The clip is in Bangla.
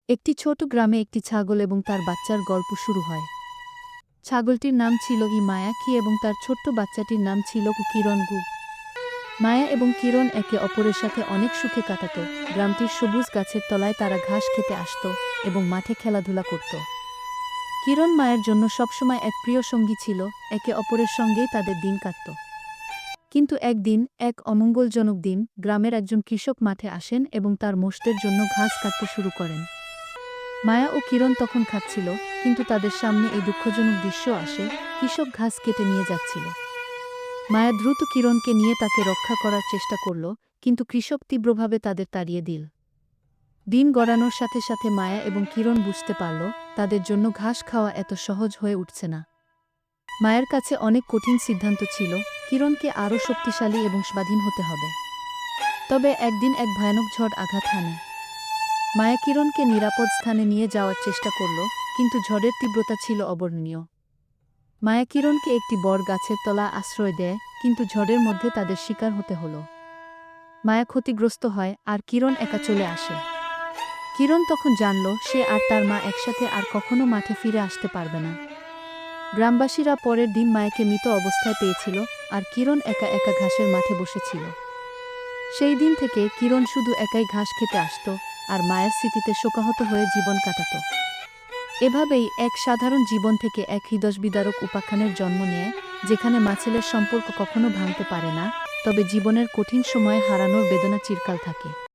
একটি ছোট গ্রামে একটি ছাগল এবং তার বাচ্চার গল্প শুরু হয়। ছাগলটির নাম ছিল মায়াকি এবং তার ছোট্ট বাচ্চাটির নাম ছিল কিরণগু। মায়া এবং কিরণ একে অপরের সাথে অনেক সুখে কাটাত। গ্রামটির সবুজ গাছের তলায় তারা ঘাস খেতে আসত এবং মাঠে খেলাধুলা করত। কিরণ মায়ের জন্য সবসময় এক প্রিয় সঙ্গী ছিল, একে অপরের সঙ্গেই তাদের দিন কাটত। কিন্তু একদিন, এক অমঙ্গলজনক দিন, গ্রামের একজন কৃষক মাঠে আসেন এবং তার মোষদের জন্য ঘাস কাটতে শুরু করেন। মায়া ও কিরণ তখন খাচ্ছিল, কিন্তু তাদের সামনে এই দুঃখজনক দৃশ্য আসে। কৃষক ঘাস কেটে নিয়ে যাচ্ছিল। মায়া দ্রুত কিরণকে নিয়ে তাকে রক্ষা করার চেষ্টা করল, কিন্তু কৃষক তীব্রভাবে তাদের তাড়িয়ে দিল। দিন গড়ানোর সাথে সাথে মায়া এবং কিরণ বুঝতে পারল, তাদের জন্য ঘাস খাওয়া এত সহজ হয়ে উঠছে না। মায়ের কাছে অনেক কঠিন সিদ্ধান্ত ছিল, কিরণকে আরও শক্তিশালী এবং স্বাধীন হতে হবে। তবে একদিন এক ভয়ানক ঝড় আঘাত হানে। মায়া কিরণকে নিরাপদ স্থানে নিয়ে যাওয়ার চেষ্টা করল, কিন্তু ঝড়ের তীব্রতা ছিল অবর্ণনীয়। মায়া কিরণকে একটি বড় গাছের তলা আশ্রয় দেয়, কিন্তু ঝড়ের মধ্যে তাদের শিকার হতে হল। মায়া ক্ষতিগ্রস্ত হয় আর কিরণ একা চলে আসে। কিরণ তখন জানল সে আর তার মা একসাথে আর কখনো মাঠে ফিরে আসতে পারবে না। গ্রামবাসীরা পরের দিন মায়াকে মৃত অবস্থায় পেয়েছিল, আর কিরণ একা একা ঘাসের মাঠে বসেছিল। সেই দিন থেকে কিরণ শুধু একাই ঘাস খেতে আসত, আর মায়ের স্মৃতিতে শোকাহত হয়ে জীবন কাটাত। এভাবেই এক সাধারণ জীবন থেকে এক হৃদয়বিদারক উপাখ্যানের জন্ম নেয়, যেখানে মা-ছেলের সম্পর্ক কখনো ভাঙতে পারে না, তবে জীবনের কঠিন সময়ে হারানোর বেদনা চিরকাল থাকে।